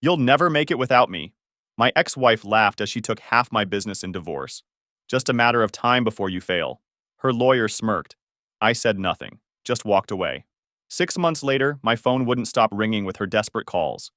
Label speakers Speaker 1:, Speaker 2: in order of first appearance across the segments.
Speaker 1: You'll never make it without me. My ex-wife laughed as she took half my business in divorce. Just a matter of time before you fail. Her lawyer smirked. I said nothing, just walked away. 6 months later, my phone wouldn't stop ringing with her desperate calls.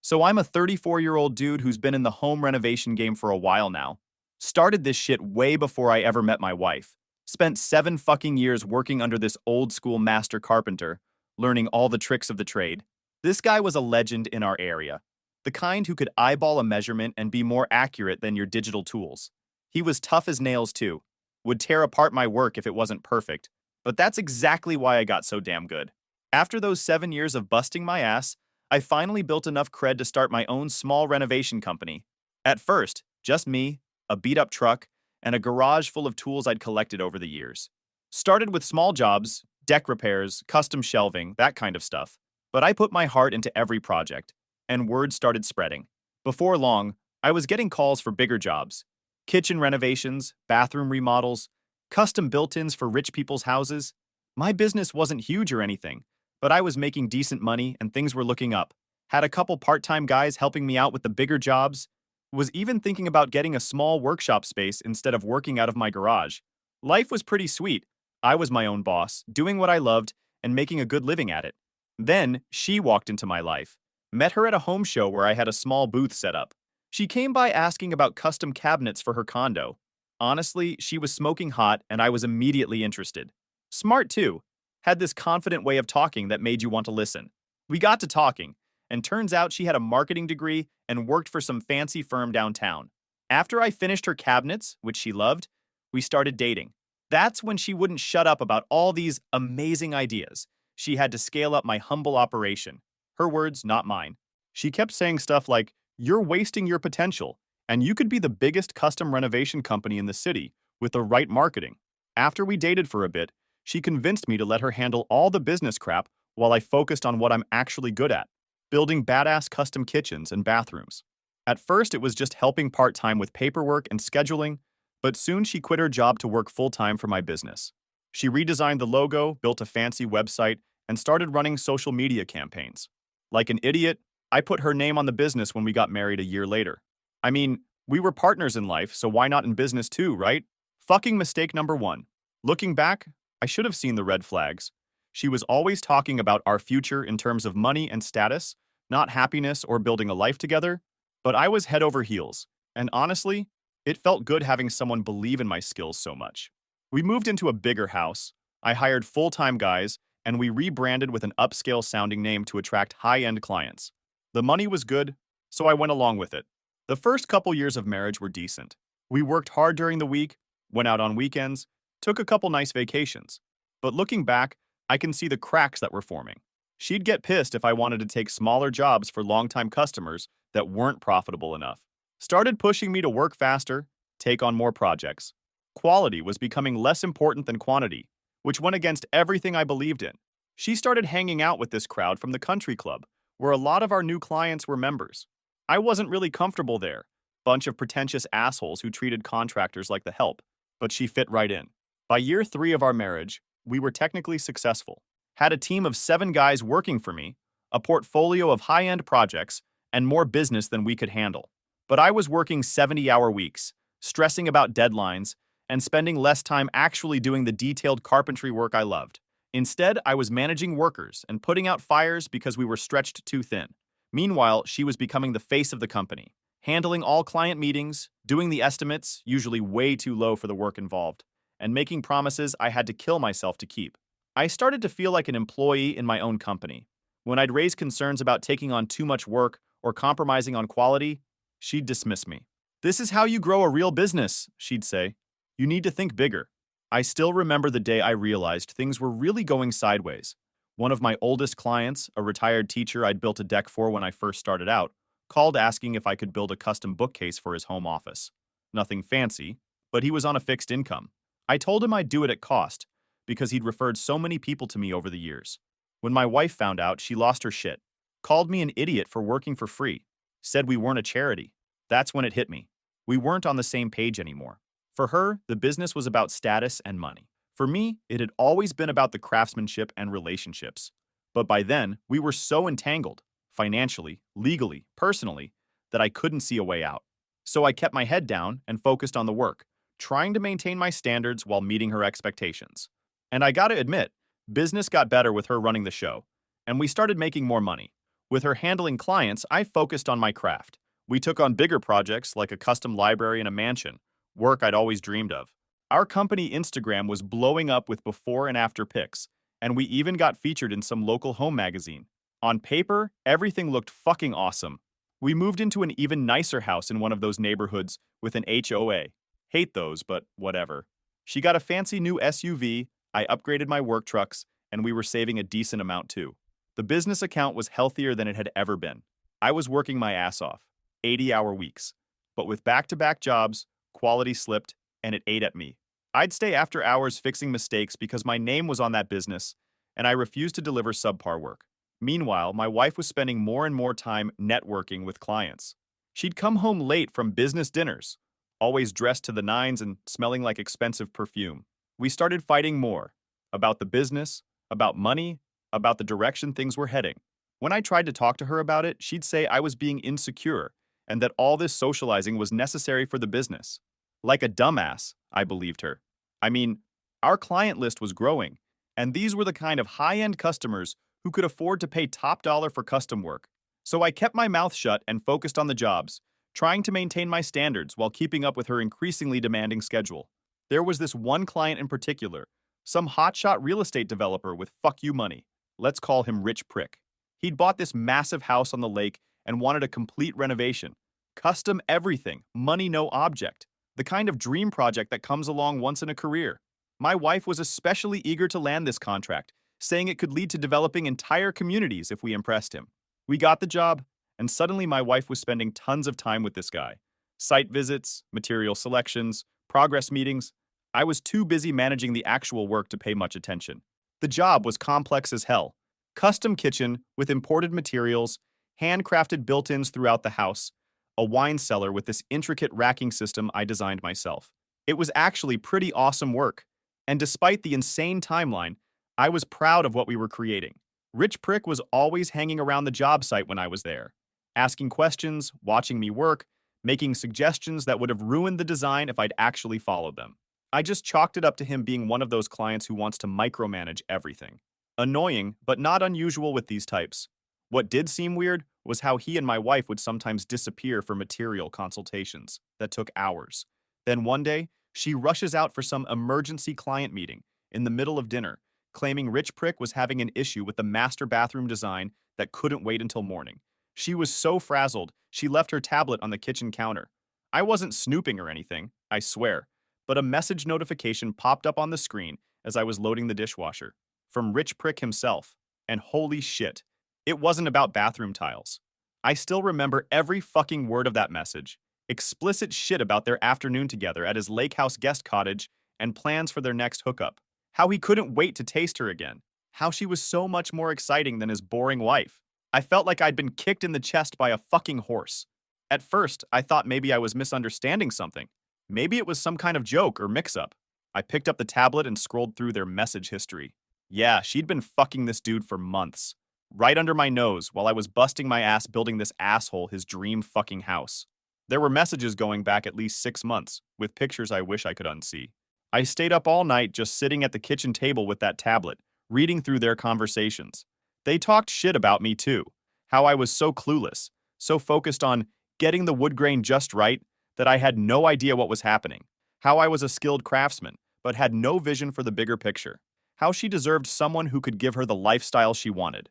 Speaker 1: So I'm a 34-year-old dude who's been in the home renovation game for a while now. Started this shit way before I ever met my wife. Spent 7 fucking years working under this old school master carpenter, learning all the tricks of the trade. This guy was a legend in our area. The kind who could eyeball a measurement and be more accurate than your digital tools. He was tough as nails too. Would tear apart my work if it wasn't perfect. But that's exactly why I got so damn good. After those 7 years of busting my ass, I finally built enough cred to start my own small renovation company. At first, just me, a beat-up truck, and a garage full of tools I'd collected over the years. Started with small jobs, deck repairs, custom shelving, that kind of stuff. But I put my heart into every project, and word started spreading. Before long, I was getting calls for bigger jobs. Kitchen renovations, bathroom remodels, custom built-ins for rich people's houses. My business wasn't huge or anything, but I was making decent money and things were looking up. Had a couple part-time guys helping me out with the bigger jobs. Was even thinking about getting a small workshop space instead of working out of my garage. Life was pretty sweet. I was my own boss, doing what I loved and making a good living at it. Then, she walked into my life. Met her at a home show where I had a small booth set up. She came by asking about custom cabinets for her condo. Honestly, she was smoking hot and I was immediately interested. Smart too. Had this confident way of talking that made you want to listen. We got to talking, and turns out she had a marketing degree and worked for some fancy firm downtown. After I finished her cabinets, which she loved, we started dating. That's when she wouldn't shut up about all these amazing ideas. She had to scale up my humble operation. Her words, not mine. She kept saying stuff like, "You're wasting your potential, and you could be the biggest custom renovation company in the city with the right marketing." After we dated for a bit, she convinced me to let her handle all the business crap while I focused on what I'm actually good at, building badass custom kitchens and bathrooms. At first, it was just helping part-time with paperwork and scheduling, but soon she quit her job to work full-time for my business. She redesigned the logo, built a fancy website, and started running social media campaigns. Like an idiot, I put her name on the business when we got married a year later. I mean, we were partners in life, so why not in business too, right? Fucking mistake number one. Looking back, I should have seen the red flags. She was always talking about our future in terms of money and status, not happiness or building a life together, but I was head over heels. And honestly, it felt good having someone believe in my skills so much. We moved into a bigger house. I hired full-time guys, and we rebranded with an upscale-sounding name to attract high-end clients. The money was good, so I went along with it. The first couple years of marriage were decent. We worked hard during the week, went out on weekends, took a couple nice vacations. But looking back, I can see the cracks that were forming. She'd get pissed if I wanted to take smaller jobs for longtime customers that weren't profitable enough. Started pushing me to work faster, take on more projects. Quality was becoming less important than quantity, which went against everything I believed in. She started hanging out with this crowd from the country club, where a lot of our new clients were members. I wasn't really comfortable there, bunch of pretentious assholes who treated contractors like the help, but she fit right in. By year 3 of our marriage, we were technically successful. Had a team of 7 guys working for me, a portfolio of high-end projects, and more business than we could handle. But I was working 70-hour weeks, stressing about deadlines, and spending less time actually doing the detailed carpentry work I loved. Instead, I was managing workers and putting out fires because we were stretched too thin. Meanwhile, she was becoming the face of the company, handling all client meetings, doing the estimates, usually way too low for the work involved, and making promises I had to kill myself to keep. I started to feel like an employee in my own company. When I'd raise concerns about taking on too much work or compromising on quality, she'd dismiss me. "This is how you grow a real business," she'd say. "You need to think bigger." I still remember the day I realized things were really going sideways. One of my oldest clients, a retired teacher I'd built a deck for when I first started out, called asking if I could build a custom bookcase for his home office. Nothing fancy, but he was on a fixed income. I told him I'd do it at cost, because he'd referred so many people to me over the years. When my wife found out, she lost her shit. Called me an idiot for working for free. Said we weren't a charity. That's when it hit me. We weren't on the same page anymore. For her, the business was about status and money. For me, it had always been about the craftsmanship and relationships. But by then, we were so entangled. financially, legally, personally, that I couldn't see a way out. So I kept my head down and focused on the work, trying to maintain my standards while meeting her expectations. And I gotta admit, business got better with her running the show, and we started making more money. With her handling clients, I focused on my craft. We took on bigger projects like a custom library and a mansion, work I'd always dreamed of. Our company Instagram was blowing up with before and after pics, and we even got featured in some local home magazine. On paper, everything looked fucking awesome. We moved into an even nicer house in one of those neighborhoods with an HOA. Hate those, but whatever. She got a fancy new SUV, I upgraded my work trucks, and we were saving a decent amount too. The business account was healthier than it had ever been. I was working my ass off, 80-hour weeks. But with back-to-back jobs, quality slipped, and it ate at me. I'd stay after hours fixing mistakes because my name was on that business, and I refused to deliver subpar work. Meanwhile, my wife was spending more and more time networking with clients. She'd come home late from business dinners, always dressed to the nines and smelling like expensive perfume. We started fighting more about the business, about money, about the direction things were heading. When I tried to talk to her about it, she'd say I was being insecure and that all this socializing was necessary for the business. Like a dumbass, I believed her. I mean, our client list was growing, and these were the kind of high-end customers who could afford to pay top dollar for custom work. So I kept my mouth shut and focused on the jobs, trying to maintain my standards while keeping up with her increasingly demanding schedule. There was this one client in particular, some hotshot real estate developer with fuck you money. Let's call him Rich Prick. He'd bought this massive house on the lake and wanted a complete renovation. Custom everything, money no object. The kind of dream project that comes along once in a career. My wife was especially eager to land this contract, saying it could lead to developing entire communities if we impressed him. We got the job, and suddenly my wife was spending tons of time with this guy. Site visits, material selections, progress meetings. I was too busy managing the actual work to pay much attention. The job was complex as hell. Custom kitchen with imported materials, handcrafted built-ins throughout the house, a wine cellar with this intricate racking system I designed myself. It was actually pretty awesome work, and despite the insane timeline, I was proud of what we were creating. Rich Prick was always hanging around the job site when I was there, asking questions, watching me work, making suggestions that would have ruined the design if I'd actually followed them. I just chalked it up to him being one of those clients who wants to micromanage everything. Annoying, but not unusual with these types. What did seem weird was how he and my wife would sometimes disappear for material consultations that took hours. Then one day, she rushes out for some emergency client meeting in the middle of dinner, claiming Rich Prick was having an issue with the master bathroom design that couldn't wait until morning. She was so frazzled, she left her tablet on the kitchen counter. I wasn't snooping or anything, I swear, but a message notification popped up on the screen as I was loading the dishwasher. From Rich Prick himself. And holy shit, it wasn't about bathroom tiles. I still remember every fucking word of that message. Explicit shit about their afternoon together at his lake house guest cottage and plans for their next hookup. How he couldn't wait to taste her again. How she was so much more exciting than his boring wife. I felt like I'd been kicked in the chest by a fucking horse. At first, I thought maybe I was misunderstanding something. Maybe it was some kind of joke or mix-up. I picked up the tablet and scrolled through their message history. Yeah, she'd been fucking this dude for months. Right under my nose while I was busting my ass building this asshole his dream fucking house. There were messages going back at least 6 months, with pictures I wish I could unsee. I stayed up all night just sitting at the kitchen table with that tablet, reading through their conversations. They talked shit about me too. How I was so clueless, so focused on getting the wood grain just right that I had no idea what was happening. How I was a skilled craftsman, but had no vision for the bigger picture. How she deserved someone who could give her the lifestyle she wanted.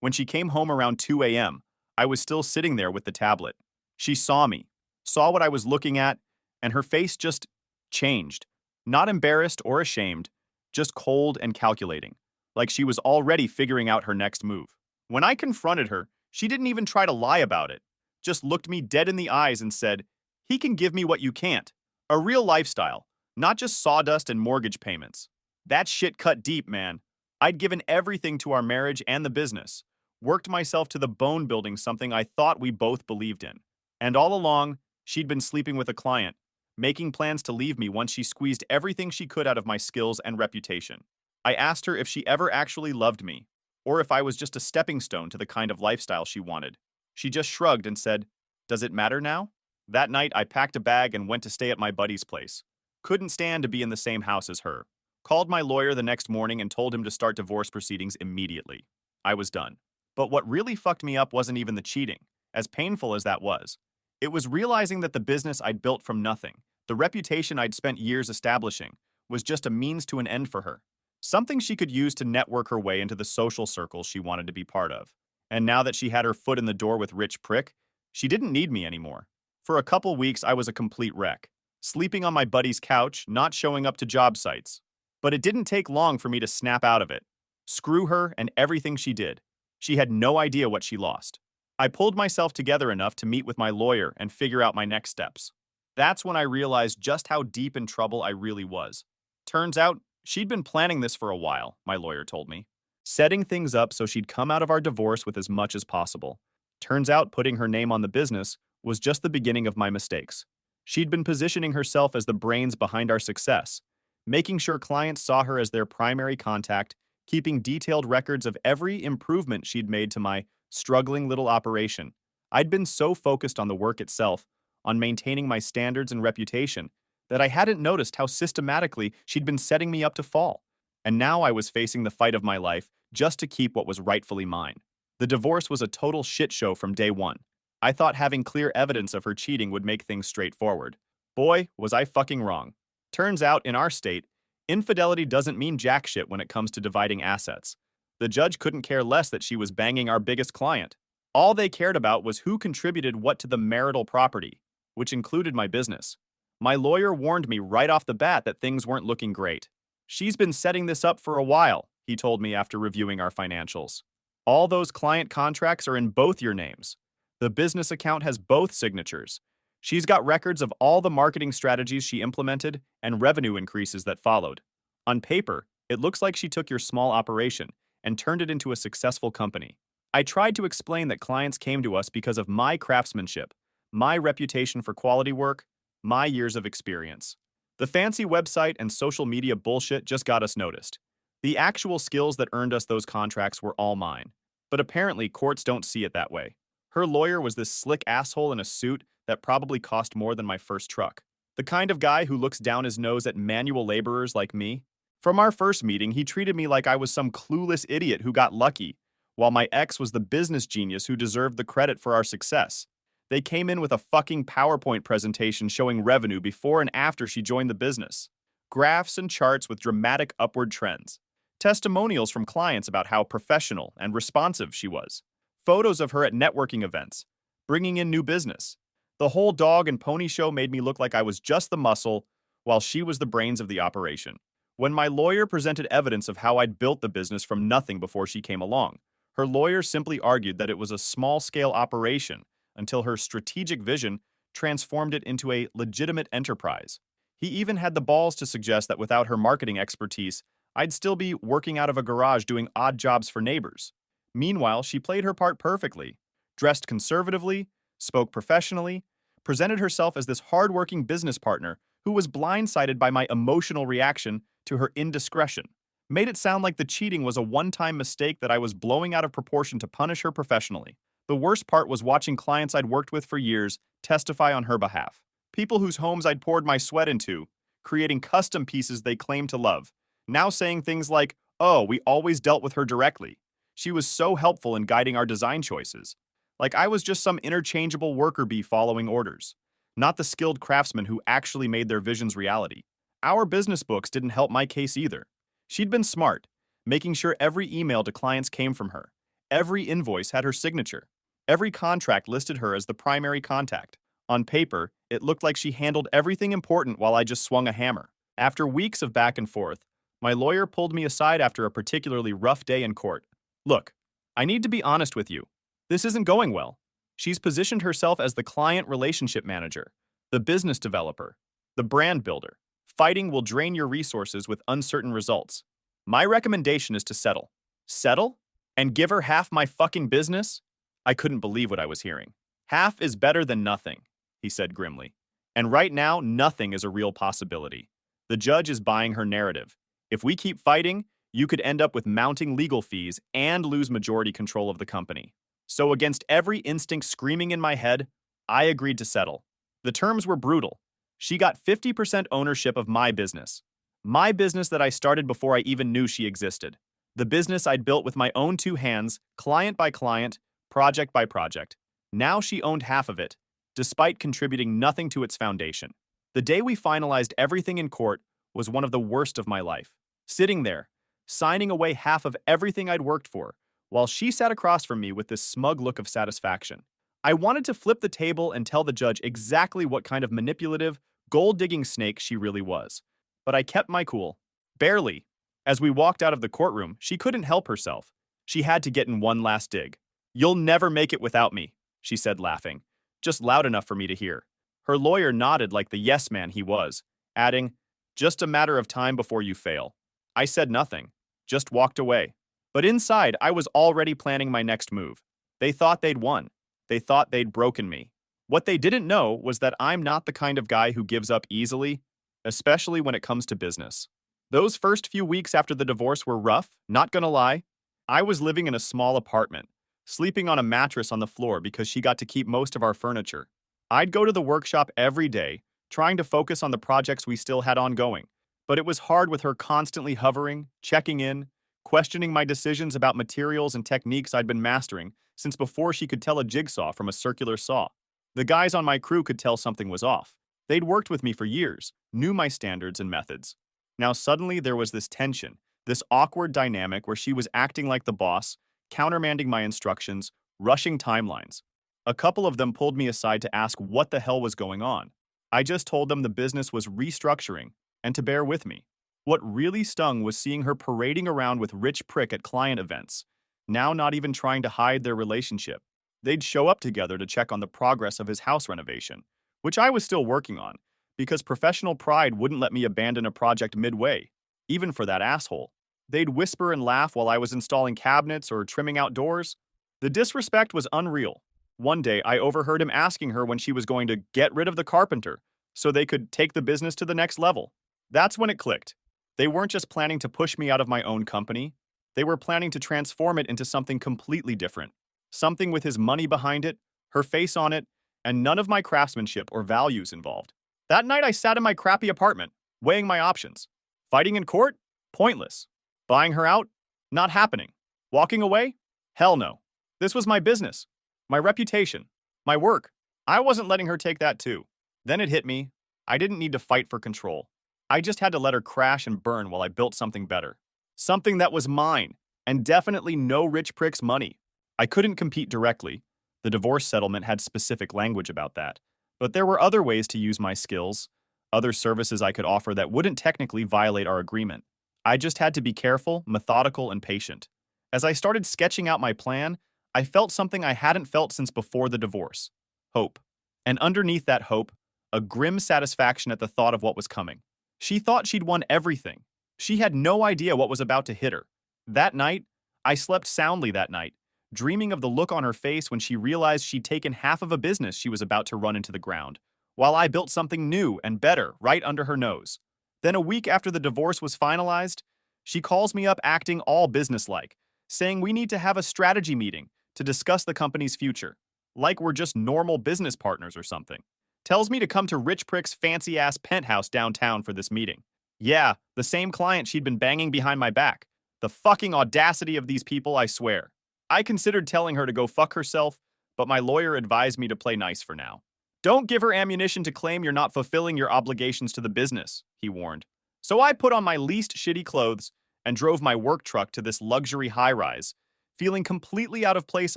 Speaker 1: When she came home around 2 a.m., I was still sitting there with the tablet. She saw me, saw what I was looking at, and her face just changed. Not embarrassed or ashamed, just cold and calculating, like she was already figuring out her next move. When I confronted her, she didn't even try to lie about it, just looked me dead in the eyes and said, "He can give me what you can't. A real lifestyle, not just sawdust and mortgage payments." That shit cut deep, man. I'd given everything to our marriage and the business, worked myself to the bone building something I thought we both believed in. And all along, she'd been sleeping with a client, making plans to leave me once she squeezed everything she could out of my skills and reputation. I asked her if she ever actually loved me. or if I was just a stepping stone to the kind of lifestyle she wanted. She just shrugged and said, "Does it matter now?" That night, I packed a bag and went to stay at my buddy's place. Couldn't stand to be in the same house as her. Called my lawyer the next morning and told him to start divorce proceedings immediately. I was done. But what really fucked me up wasn't even the cheating, as painful as that was. It was realizing that the business I'd built from nothing, the reputation I'd spent years establishing, was just a means to an end for her. Something she could use to network her way into the social circles she wanted to be part of. And now that she had her foot in the door with Rich Prick, she didn't need me anymore. For a couple weeks, I was a complete wreck, sleeping on my buddy's couch, not showing up to job sites. But it didn't take long for me to snap out of it. Screw her and everything she did. She had no idea what she lost. I pulled myself together enough to meet with my lawyer and figure out my next steps. That's when I realized just how deep in trouble I really was. Turns out, she'd been planning this for a while, my lawyer told me. Setting things up so she'd come out of our divorce with as much as possible. Turns out putting her name on the business was just the beginning of my mistakes. She'd been positioning herself as the brains behind our success, making sure clients saw her as their primary contact, keeping detailed records of every improvement she'd made to my struggling little operation. I'd been so focused on the work itself, on maintaining my standards and reputation, that I hadn't noticed how systematically she'd been setting me up to fall. And now I was facing the fight of my life just to keep what was rightfully mine. The divorce was a total shit show from day one. I thought having clear evidence of her cheating would make things straightforward. Boy, was I fucking wrong. Turns out, in our state, infidelity doesn't mean jack shit when it comes to dividing assets. The judge couldn't care less that she was banging our biggest client. All they cared about was who contributed what to the marital property, which included my business. My lawyer warned me right off the bat that things weren't looking great. "She's been setting this up for a while," he told me after reviewing our financials. "All those client contracts are in both your names. The business account has both signatures. She's got records of all the marketing strategies she implemented and revenue increases that followed. On paper, it looks like she took your small operation and turned it into a successful company." I tried to explain that clients came to us because of my craftsmanship, my reputation for quality work, my years of experience. The fancy website and social media bullshit just got us noticed. The actual skills that earned us those contracts were all mine. But apparently, courts don't see it that way. Her lawyer was this slick asshole in a suit that probably cost more than my first truck. The kind of guy who looks down his nose at manual laborers like me. From our first meeting, he treated me like I was some clueless idiot who got lucky, while my ex was the business genius who deserved the credit for our success. They came in with a fucking PowerPoint presentation showing revenue before and after she joined the business. Graphs and charts with dramatic upward trends. Testimonials from clients about how professional and responsive she was. Photos of her at networking events, bringing in new business. The whole dog and pony show made me look like I was just the muscle, while she was the brains of the operation. When my lawyer presented evidence of how I'd built the business from nothing before she came along, her lawyer simply argued that it was a small-scale operation until her strategic vision transformed it into a legitimate enterprise. He even had the balls to suggest that without her marketing expertise, I'd still be working out of a garage doing odd jobs for neighbors. Meanwhile, she played her part perfectly, dressed conservatively, spoke professionally, presented herself as this hardworking business partner who was blindsided by my emotional reaction to her indiscretion, made it sound like the cheating was a one-time mistake that I was blowing out of proportion to punish her professionally. The worst part was watching clients I'd worked with for years testify on her behalf. People whose homes I'd poured my sweat into, creating custom pieces they claimed to love, now saying things like, "Oh, we always dealt with her directly. She was so helpful in guiding our design choices." Like I was just some interchangeable worker bee following orders, not the skilled craftsman who actually made their visions reality. Our business books didn't help my case either. She'd been smart, making sure every email to clients came from her. Every invoice had her signature. Every contract listed her as the primary contact. On paper, it looked like she handled everything important while I just swung a hammer. After weeks of back and forth, my lawyer pulled me aside after a particularly rough day in court. "Look, I need to be honest with you. This isn't going well. She's positioned herself as the client relationship manager, the business developer, the brand builder. Fighting will drain your resources with uncertain results. My recommendation is to settle." Settle? And give her half my fucking business? I couldn't believe what I was hearing. "Half is better than nothing," he said grimly. "And right now, nothing is a real possibility. The judge is buying her narrative. If we keep fighting, You could end up with mounting legal fees and lose majority control of the company. So, against every instinct screaming in my head, I agreed to settle. The terms were brutal. She got 50% ownership of my business. My business that I started before I even knew she existed. The business I'd built with my own two hands, client by client, project by project. Now she owned half of it, despite contributing nothing to its foundation. The day we finalized everything in court was one of the worst of my life. Sitting there, signing away half of everything I'd worked for, while she sat across from me with this smug look of satisfaction. I wanted to flip the table and tell the judge exactly what kind of manipulative, gold-digging snake she really was. But I kept my cool. Barely. As we walked out of the courtroom, she couldn't help herself. She had to get in one last dig. "You'll never make it without me," she said, laughing, just loud enough for me to hear. Her lawyer nodded like the yes man he was, adding, "Just a matter of time before you fail." I said nothing, just walked away. But inside, I was already planning my next move. They thought they'd won. They thought they'd broken me. What they didn't know was that I'm not the kind of guy who gives up easily, especially when it comes to business. Those first few weeks after the divorce were rough, not gonna lie. I was living in a small apartment, sleeping on a mattress on the floor because she got to keep most of our furniture. I'd go to the workshop every day, trying to focus on the projects we still had ongoing. But it was hard with her constantly hovering, checking in, questioning my decisions about materials and techniques I'd been mastering since before she could tell a jigsaw from a circular saw. The guys on my crew could tell something was off. They'd worked with me for years, knew my standards and methods. Now suddenly there was this tension, this awkward dynamic where she was acting like the boss, countermanding my instructions, rushing timelines. A couple of them pulled me aside to ask what the hell was going on. I just told them the business was restructuring and to bear with me. What really stung was seeing her parading around with Rich Prick at client events, now not even trying to hide their relationship. They'd show up together to check on the progress of his house renovation, which I was still working on, because professional pride wouldn't let me abandon a project midway, even for that asshole. They'd whisper and laugh while I was installing cabinets or trimming outdoors. The disrespect was unreal. One day, I overheard him asking her when she was going to get rid of the carpenter so they could take the business to the next level. That's when it clicked. They weren't just planning to push me out of my own company. They were planning to transform it into something completely different. Something with his money behind it, her face on it, and none of my craftsmanship or values involved. That night I sat in my crappy apartment, weighing my options. Fighting in court? Pointless. Buying her out? Not happening. Walking away? Hell no. This was my business, my reputation, my work. I wasn't letting her take that too. Then it hit me. I didn't need to fight for control. I just had to let her crash and burn while I built something better. Something that was mine, and definitely no Rich Prick's money. I couldn't compete directly. The divorce settlement had specific language about that. But there were other ways to use my skills, other services I could offer that wouldn't technically violate our agreement. I just had to be careful, methodical, and patient. As I started sketching out my plan, I felt something I hadn't felt since before the divorce. Hope. And underneath that hope, a grim satisfaction at the thought of what was coming. She thought she'd won everything. She had no idea what was about to hit her. That night, I slept soundly that night, dreaming of the look on her face when she realized she'd taken half of a business she was about to run into the ground, while I built something new and better right under her nose. Then a week after the divorce was finalized, she calls me up acting all businesslike, saying we need to have a strategy meeting to discuss the company's future, like we're just normal business partners or something. Tells me to come to Rich Prick's fancy-ass penthouse downtown for this meeting. Yeah, the same client she'd been banging behind my back. The fucking audacity of these people, I swear. I considered telling her to go fuck herself, but my lawyer advised me to play nice for now. Don't give her ammunition to claim you're not fulfilling your obligations to the business, he warned. So I put on my least shitty clothes and drove my work truck to this luxury high-rise, feeling completely out of place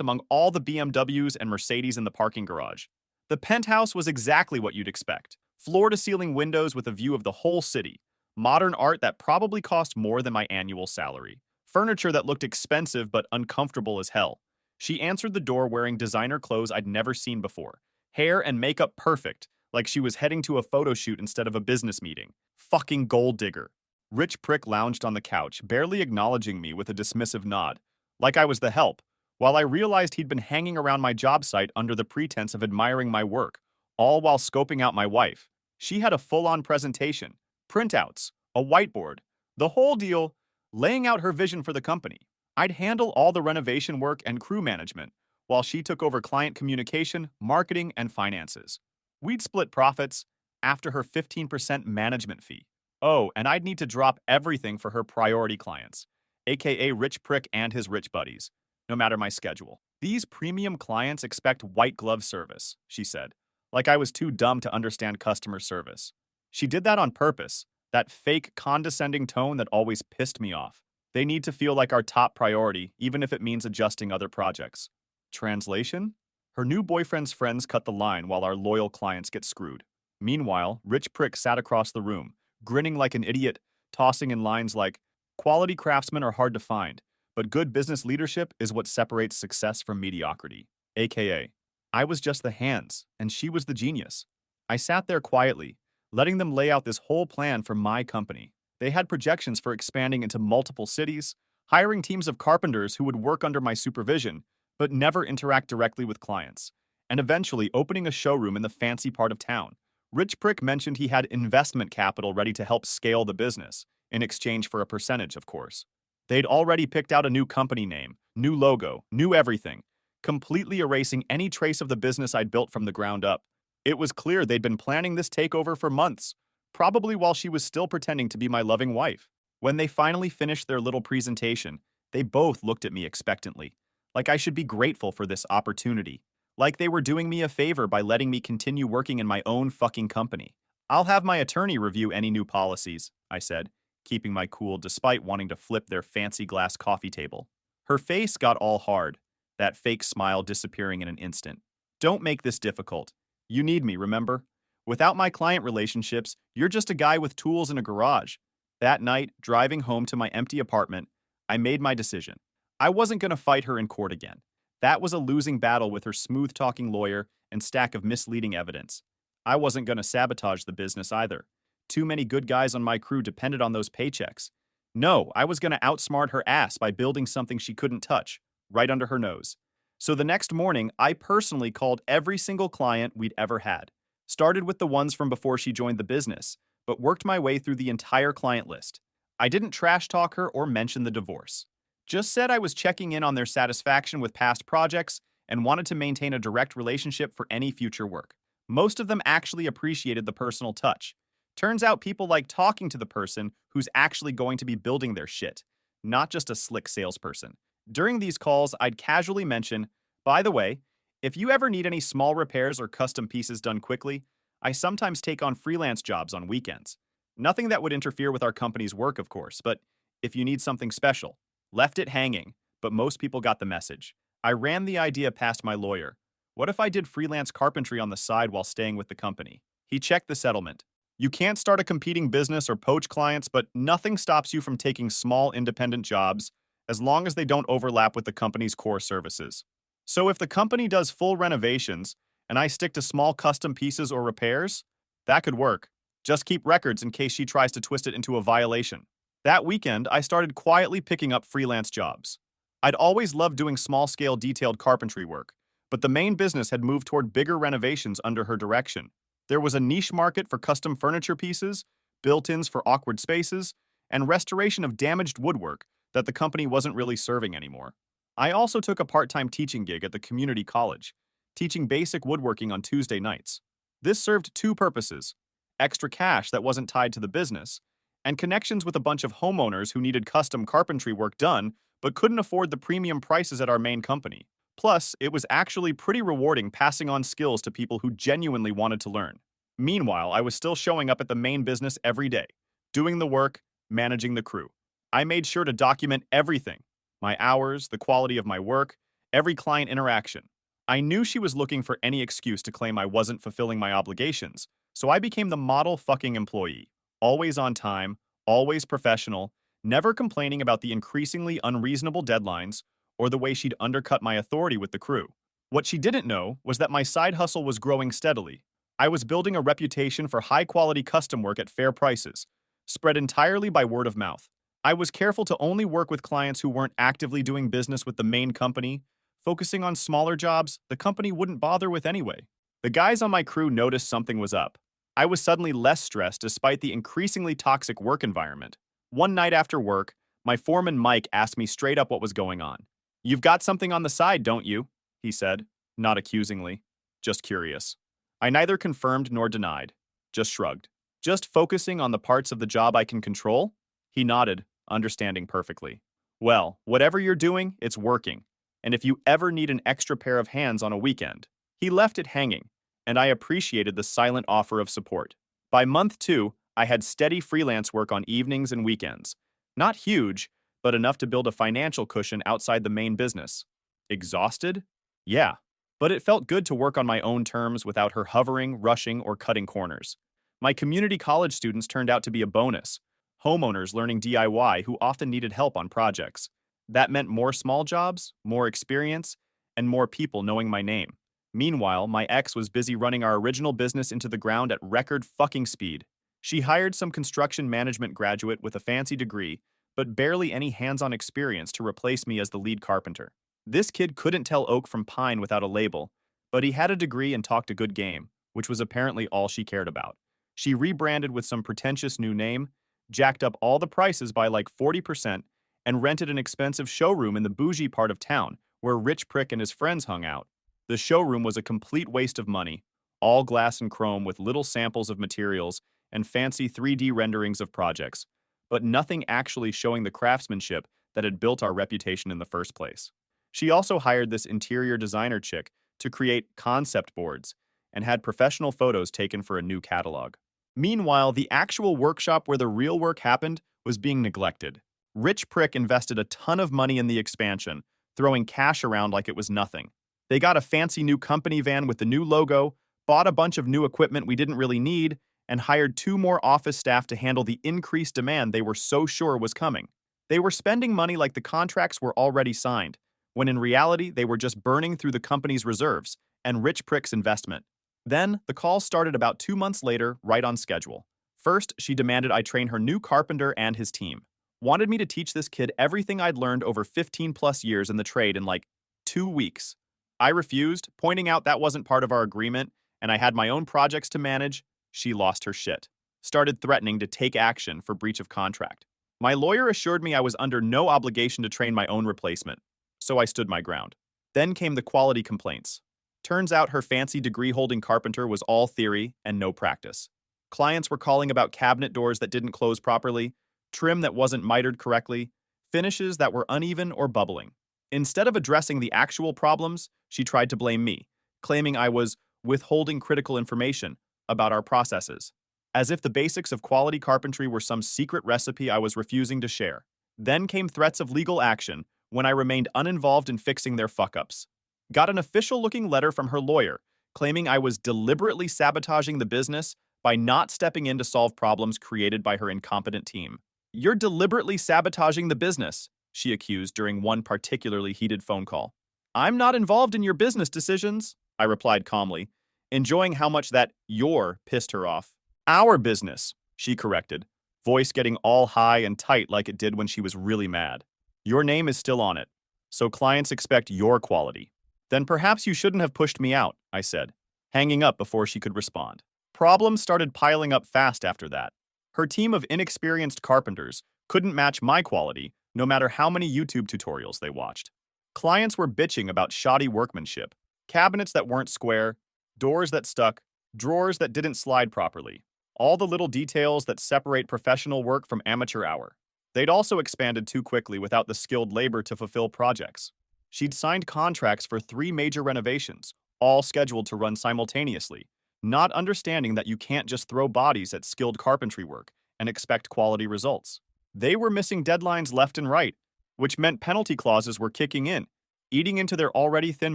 Speaker 1: among all the BMWs and Mercedes in the parking garage. The penthouse was exactly what you'd expect. Floor-to-ceiling windows with a view of the whole city. Modern art that probably cost more than my annual salary. Furniture that looked expensive but uncomfortable as hell. She answered the door wearing designer clothes I'd never seen before. Hair and makeup perfect, like she was heading to a photo shoot instead of a business meeting. Fucking gold digger. Rich Prick lounged on the couch, barely acknowledging me with a dismissive nod, like I was the help, while I realized he'd been hanging around my job site under the pretense of admiring my work, all while scoping out my wife. She had a full-on presentation, printouts, a whiteboard, the whole deal, laying out her vision for the company. I'd handle all the renovation work and crew management, while she took over client communication, marketing, and finances. We'd split profits after her 15% management fee. Oh, and I'd need to drop everything for her priority clients, aka Rich Prick and his rich buddies, no matter my schedule. These premium clients expect white glove service, she said, like I was too dumb to understand customer service. She did that on purpose, that fake condescending tone that always pissed me off. They need to feel like our top priority, even if it means adjusting other projects. Translation? Her new boyfriend's friends cut the line while our loyal clients get screwed. Meanwhile, Rich Prick sat across the room, grinning like an idiot, tossing in lines like, "Quality craftsmen are hard to find, but good business leadership is what separates success from mediocrity." AKA, I was just the hands, and she was the genius. I sat there quietly, letting them lay out this whole plan for my company. They had projections for expanding into multiple cities, hiring teams of carpenters who would work under my supervision, but never interact directly with clients, and eventually opening a showroom in the fancy part of town. Rich Prick mentioned he had investment capital ready to help scale the business, in exchange for a percentage, of course. They'd already picked out a new company name, new logo, new everything, completely erasing any trace of the business I'd built from the ground up. It was clear they'd been planning this takeover for months, probably while she was still pretending to be my loving wife. When they finally finished their little presentation, they both looked at me expectantly, like I should be grateful for this opportunity, like they were doing me a favor by letting me continue working in my own fucking company. "I'll have my attorney review any new policies," I said, keeping my cool despite wanting to flip their fancy glass coffee table. Her face got all hard, that fake smile disappearing in an instant. "Don't make this difficult. You need me, remember? Without my client relationships, you're just a guy with tools in a garage." That night, driving home to my empty apartment, I made my decision. I wasn't going to fight her in court again. That was a losing battle with her smooth-talking lawyer and stack of misleading evidence. I wasn't going to sabotage the business either. Too many good guys on my crew depended on those paychecks. No, I was going to outsmart her ass by building something she couldn't touch, right under her nose. So the next morning, I personally called every single client we'd ever had. Started with the ones from before she joined the business, but worked my way through the entire client list. I didn't trash talk her or mention the divorce. Just said I was checking in on their satisfaction with past projects and wanted to maintain a direct relationship for any future work. Most of them actually appreciated the personal touch. Turns out people like talking to the person who's actually going to be building their shit, not just a slick salesperson. During these calls, I'd casually mention, "By the way, if you ever need any small repairs or custom pieces done quickly, I sometimes take on freelance jobs on weekends. Nothing that would interfere with our company's work, of course, but if you need something special." Left it hanging, but most people got the message. I ran the idea past my lawyer. What if I did freelance carpentry on the side while staying with the company? He checked the settlement. You can't start a competing business or poach clients, but nothing stops you from taking small independent jobs as long as they don't overlap with the company's core services. So if the company does full renovations and I stick to small custom pieces or repairs, that could work. Just keep records in case she tries to twist it into a violation. That weekend, I started quietly picking up freelance jobs. I'd always loved doing small-scale detailed carpentry work, but the main business had moved toward bigger renovations under her direction. There was a niche market for custom furniture pieces, built-ins for awkward spaces, and restoration of damaged woodwork that the company wasn't really serving anymore. I also took a part-time teaching gig at the community college, teaching basic woodworking on Tuesday nights. This served two purposes: extra cash that wasn't tied to the business, and connections with a bunch of homeowners who needed custom carpentry work done but couldn't afford the premium prices at our main company. Plus, it was actually pretty rewarding passing on skills to people who genuinely wanted to learn. Meanwhile, I was still showing up at the main business every day, doing the work, managing the crew. I made sure to document everything: my hours, the quality of my work, every client interaction. I knew she was looking for any excuse to claim I wasn't fulfilling my obligations, so I became the model fucking employee. Always on time, always professional, never complaining about the increasingly unreasonable deadlines or the way she'd undercut my authority with the crew. What she didn't know was that my side hustle was growing steadily. I was building a reputation for high-quality custom work at fair prices, spread entirely by word of mouth. I was careful to only work with clients who weren't actively doing business with the main company, focusing on smaller jobs the company wouldn't bother with anyway. The guys on my crew noticed something was up. I was suddenly less stressed despite the increasingly toxic work environment. One night after work, My foreman Mike asked me straight up what was going on. "You've got something on the side, don't you?" he said, not accusingly, just curious. I neither confirmed nor denied, just shrugged. "Just focusing on the parts of the job I can control?" He nodded, understanding perfectly. "Well, whatever you're doing, it's working. And if you ever need an extra pair of hands on a weekend." He left it hanging, and I appreciated the silent offer of support. By month 2, I had steady freelance work on evenings and weekends. Not huge, but enough to build a financial cushion outside the main business. Exhausted? Yeah. But it felt good to work on my own terms without her hovering, rushing, or cutting corners. My community college students turned out to be a bonus. Homeowners learning DIY who often needed help on projects. That meant more small jobs, more experience, and more people knowing my name. Meanwhile, my ex was busy running our original business into the ground at record fucking speed. She hired some construction management graduate with a fancy degree, but barely any hands-on experience to replace me as the lead carpenter. This kid couldn't tell oak from pine without a label, but he had a degree and talked a good game, which was apparently all she cared about. She rebranded with some pretentious new name, jacked up all the prices by like 40%, and rented an expensive showroom in the bougie part of town where Rich Prick and his friends hung out. The showroom was a complete waste of money, all glass and chrome with little samples of materials and fancy 3D renderings of projects, but nothing actually showing the craftsmanship that had built our reputation in the first place. She also hired this interior designer chick to create concept boards and had professional photos taken for a new catalog. Meanwhile, the actual workshop where the real work happened was being neglected. Rich Prick invested a ton of money in the expansion, throwing cash around like it was nothing. They got a fancy new company van with the new logo, bought a bunch of new equipment we didn't really need, and hired 2 more office staff to handle the increased demand they were so sure was coming. They were spending money like the contracts were already signed, when in reality they were just burning through the company's reserves and Rich Prick's investment. Then, the call started about 2 months later, right on schedule. First, she demanded I train her new carpenter and his team. Wanted me to teach this kid everything I'd learned over 15 plus years in the trade in like 2 weeks. I refused, pointing out that wasn't part of our agreement, and I had my own projects to manage. She lost her shit. Started threatening to take action for breach of contract. My lawyer assured me I was under no obligation to train my own replacement, so I stood my ground. Then came the quality complaints. Turns out her fancy degree-holding carpenter was all theory and no practice. Clients were calling about cabinet doors that didn't close properly, trim that wasn't mitered correctly, finishes that were uneven or bubbling. Instead of addressing the actual problems, she tried to blame me, claiming I was withholding critical information about our processes, as if the basics of quality carpentry were some secret recipe I was refusing to share. Then came threats of legal action when I remained uninvolved in fixing their fuck-ups. Got an official-looking letter from her lawyer claiming I was deliberately sabotaging the business by not stepping in to solve problems created by her incompetent team. "You're deliberately sabotaging the business," she accused during one particularly heated phone call. "I'm not involved in your business decisions," I replied calmly, enjoying how much that "your" pissed her off. "Our business," she corrected, voice getting all high and tight like it did when she was really mad. "Your name is still on it, so clients expect your quality." "Then perhaps you shouldn't have pushed me out," I said, hanging up before she could respond. Problems started piling up fast after that. Her team of inexperienced carpenters couldn't match my quality, no matter how many YouTube tutorials they watched. Clients were bitching about shoddy workmanship, cabinets that weren't square, doors that stuck, drawers that didn't slide properly, all the little details that separate professional work from amateur hour. They'd also expanded too quickly without the skilled labor to fulfill projects. She'd signed contracts for 3 major renovations, all scheduled to run simultaneously, not understanding that you can't just throw bodies at skilled carpentry work and expect quality results. They were missing deadlines left and right, which meant penalty clauses were kicking in, eating into their already thin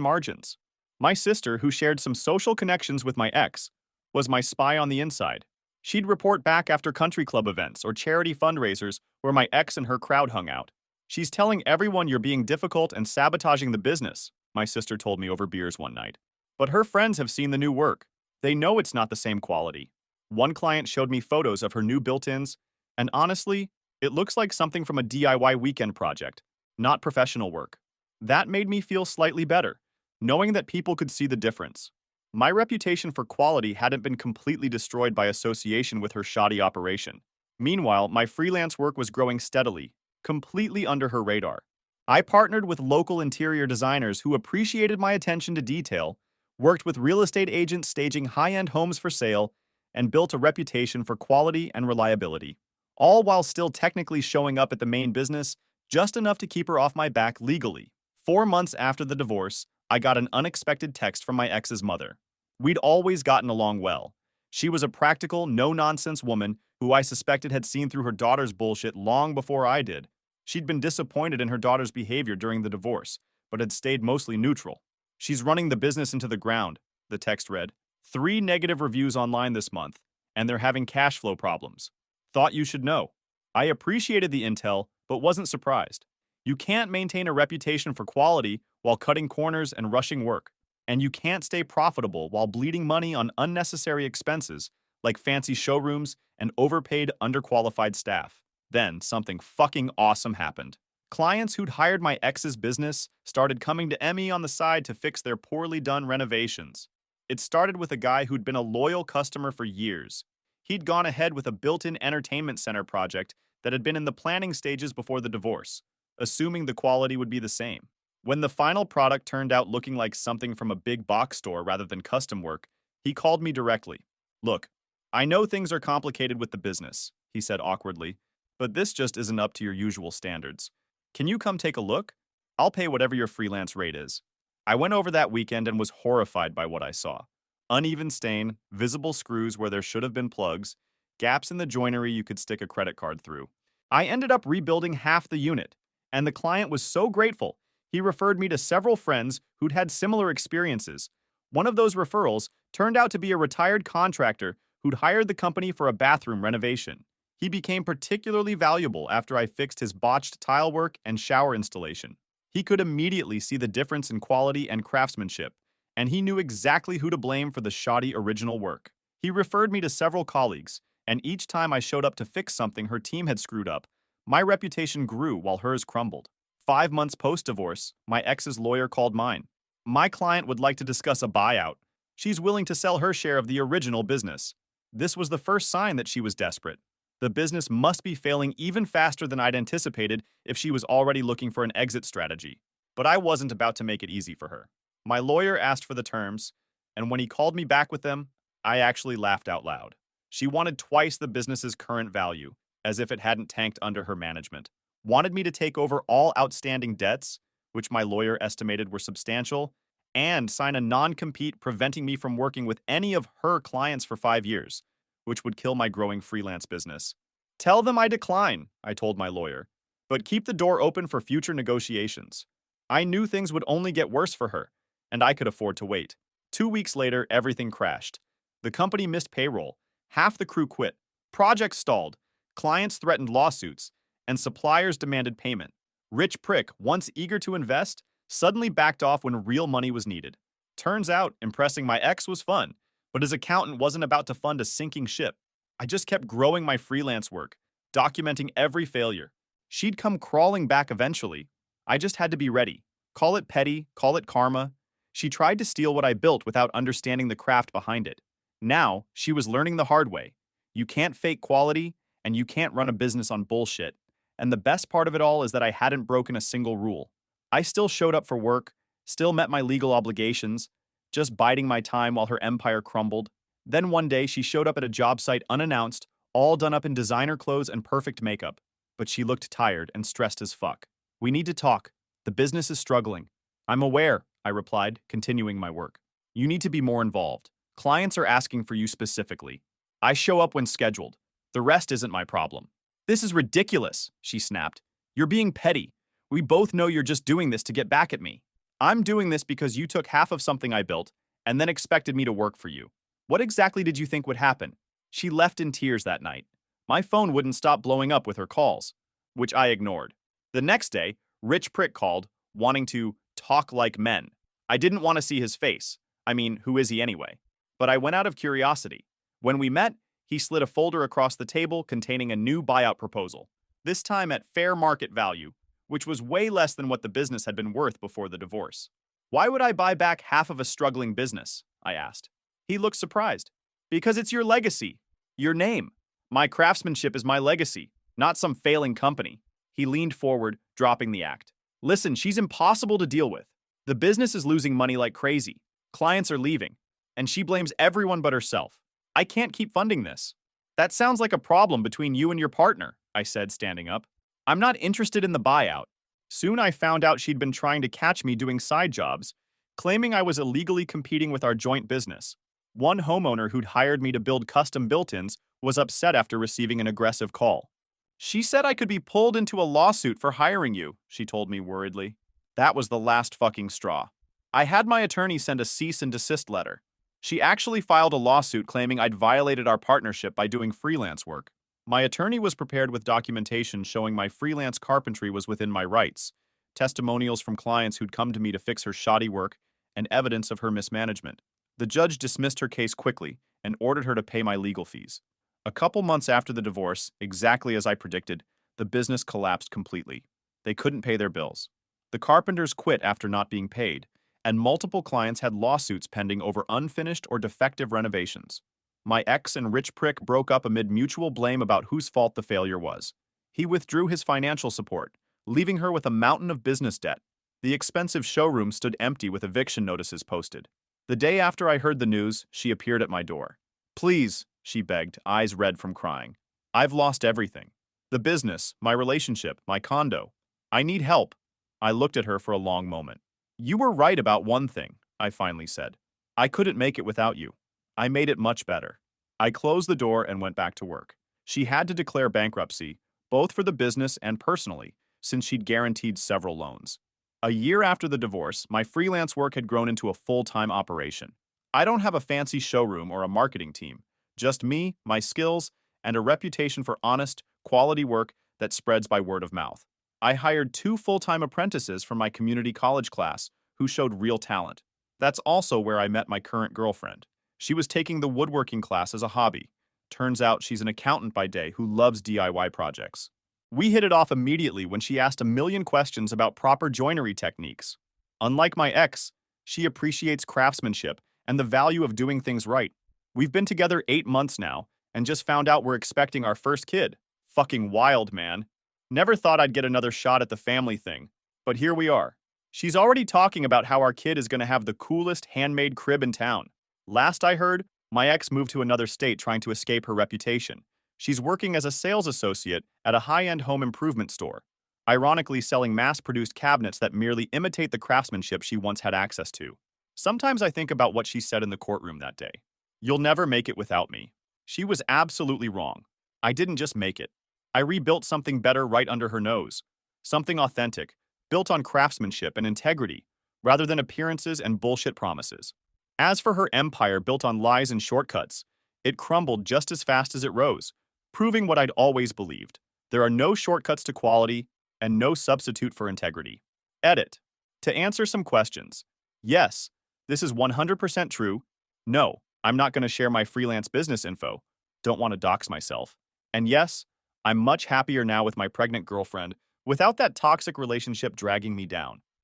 Speaker 1: margins. My sister, who shared some social connections with my ex, was my spy on the inside. She'd report back after country club events or charity fundraisers where my ex and her crowd hung out. "She's telling everyone you're being difficult and sabotaging the business," my sister told me over beers one night. But her friends have seen the new work. They know it's not the same quality. One client showed me photos of her new built-ins, and honestly, it looks like something from a DIY weekend project, not professional work. That made me feel slightly better, knowing that people could see the difference. My reputation for quality hadn't been completely destroyed by association with her shoddy operation. Meanwhile, my freelance work was growing steadily, completely under her radar. I partnered with local interior designers who appreciated my attention to detail, worked with real estate agents staging high-end homes for sale, and built a reputation for quality and reliability, all while still technically showing up at the main business just enough to keep her off my back legally. 4 months after the divorce, I got an unexpected text from my ex's mother. We'd always gotten along well. She was a practical, no-nonsense woman who I suspected had seen through her daughter's bullshit long before I did. She'd been disappointed in her daughter's behavior during the divorce, but had stayed mostly neutral. "She's running the business into the ground," the text read. "3 negative reviews online this month, and they're having cash flow problems. Thought you should know." I appreciated the intel, but wasn't surprised. You can't maintain a reputation for quality while cutting corners and rushing work. And you can't stay profitable while bleeding money on unnecessary expenses like fancy showrooms and overpaid, underqualified staff. Then something fucking awesome happened. Clients who'd hired my ex's business started coming to Emmy on the side to fix their poorly done renovations. It started with a guy who'd been a loyal customer for years. He'd gone ahead with a built-in entertainment center project that had been in the planning stages before the divorce, assuming the quality would be the same. When the final product turned out looking like something from a big box store rather than custom work, he called me directly. "Look, I know things are complicated with the business," he said awkwardly, "but this just isn't up to your usual standards. Can you come take a look? I'll pay whatever your freelance rate is." I went over that weekend and was horrified by what I saw. Uneven stain, visible screws where there should have been plugs, gaps in the joinery you could stick a credit card through. I ended up rebuilding half the unit, and the client was so grateful. He referred me to several friends who'd had similar experiences. One of those referrals turned out to be a retired contractor who'd hired the company for a bathroom renovation. He became particularly valuable after I fixed his botched tile work and shower installation. He could immediately see the difference in quality and craftsmanship, and he knew exactly who to blame for the shoddy original work. He referred me to several colleagues, and each time I showed up to fix something her team had screwed up, my reputation grew while hers crumbled. 5 months post-divorce, my ex's lawyer called mine. My client would like to discuss a buyout. She's willing to sell her share of the original business. This was the first sign that she was desperate. The business must be failing even faster than I'd anticipated if she was already looking for an exit strategy. But I wasn't about to make it easy for her. My lawyer asked for the terms, and when he called me back with them, I actually laughed out loud. She wanted twice the business's current value, as if it hadn't tanked under her management. Wanted me to take over all outstanding debts, which my lawyer estimated were substantial, and sign a non-compete preventing me from working with any of her clients for 5 years, which would kill my growing freelance business. "Tell them I decline," I told my lawyer, "but keep the door open for future negotiations." I knew things would only get worse for her, and I could afford to wait. 2 weeks later, everything crashed. The company missed payroll, half the crew quit, projects stalled, clients threatened lawsuits, and suppliers demanded payment. Rich Prick, once eager to invest, suddenly backed off when real money was needed. Turns out, impressing my ex was fun, but his accountant wasn't about to fund a sinking ship. I just kept growing my freelance work, documenting every failure. She'd come crawling back eventually. I just had to be ready. Call it petty, call it karma. She tried to steal what I built without understanding the craft behind it. Now, she was learning the hard way. You can't fake quality, and you can't run a business on bullshit. And the best part of it all is that I hadn't broken a single rule. I still showed up for work, still met my legal obligations, just biding my time while her empire crumbled. Then one day she showed up at a job site unannounced, all done up in designer clothes and perfect makeup. But she looked tired and stressed as fuck. "We need to talk. The business is struggling." "I'm aware," I replied, continuing my work. "You need to be more involved. Clients are asking for you specifically. I show up when scheduled. The rest isn't my problem." "This is ridiculous," she snapped. "You're being petty. We both know you're just doing this to get back at me." "I'm doing this because you took half of something I built and then expected me to work for you. What exactly did you think would happen?" She left in tears that night. My phone wouldn't stop blowing up with her calls, which I ignored. The next day, Rich Prick called, wanting to talk like men. I didn't want to see his face. I mean, who is he anyway? But I went out of curiosity. When we met, he slid a folder across the table containing a new buyout proposal, this time at fair market value, which was way less than what the business had been worth before the divorce. "Why would I buy back half of a struggling business?" I asked. He looked surprised. "Because it's your legacy. Your name. My craftsmanship is my legacy, not some failing company." He leaned forward, dropping the act. Listen, she's impossible to deal with. The business is losing money like crazy. Clients are leaving. And she blames everyone but herself. I can't keep funding this. That sounds like a problem between you and your partner, I said, standing up. I'm not interested in the buyout. Soon I found out she'd been trying to catch me doing side jobs, claiming I was illegally competing with our joint business. One homeowner who'd hired me to build custom built-ins was upset after receiving an aggressive call. She said I could be pulled into a lawsuit for hiring you, she told me worriedly. That was the last fucking straw. I had my attorney send a cease and desist letter. She actually filed a lawsuit claiming I'd violated our partnership by doing freelance work. My attorney was prepared with documentation showing my freelance carpentry was within my rights, testimonials from clients who'd come to me to fix her shoddy work, and evidence of her mismanagement. The judge dismissed her case quickly and ordered her to pay my legal fees. A couple months after the divorce, exactly as I predicted, the business collapsed completely. They couldn't pay their bills. The carpenters quit after not being paid, and multiple clients had lawsuits pending over unfinished or defective renovations. My ex and rich prick broke up amid mutual blame about whose fault the failure was. He withdrew his financial support, leaving her with a mountain of business debt. The expensive showroom stood empty with eviction notices posted. The day after I heard the news, she appeared at my door. Please, she begged, eyes red from crying. I've lost everything. The business, my relationship, my condo. I need help. I looked at her for a long moment. You were right about one thing, I finally said. I couldn't make it without you. I made it much better. I closed the door and went back to work. She had to declare bankruptcy, both for the business and personally, since she'd guaranteed several loans. A year after the divorce, my freelance work had grown into a full-time operation. I don't have a fancy showroom or a marketing team, just me, my skills, and a reputation for honest, quality work that spreads by word of mouth. I hired 2 full-time apprentices from my community college class who showed real talent. That's also where I met my current girlfriend. She was taking the woodworking class as a hobby. Turns out she's an accountant by day who loves DIY projects. We hit it off immediately when she asked a million questions about proper joinery techniques. Unlike my ex, she appreciates craftsmanship and the value of doing things right. We've been together 8 months now and just found out we're expecting our first kid. Fucking wild, man. Never thought I'd get another shot at the family thing, but here we are. She's already talking about how our kid is going to have the coolest handmade crib in town. Last I heard, my ex moved to another state trying to escape her reputation. She's working as a sales associate at a high-end home improvement store, ironically selling mass-produced cabinets that merely imitate the craftsmanship she once had access to. Sometimes I think about what she said in the courtroom that day. You'll never make it without me. She was absolutely wrong. I didn't just make it. I rebuilt something better right under her nose. Something authentic, built on craftsmanship and integrity, rather than appearances and bullshit promises. As for her empire built on lies and shortcuts, it crumbled just as fast as it rose, proving what I'd always believed. There are no shortcuts to quality and no substitute for integrity. Edit. To answer some questions. Yes, this is 100% true. No, I'm not going to share my freelance business info. Don't want to dox myself. And yes, I'm much happier now with my pregnant girlfriend without that toxic relationship dragging me down.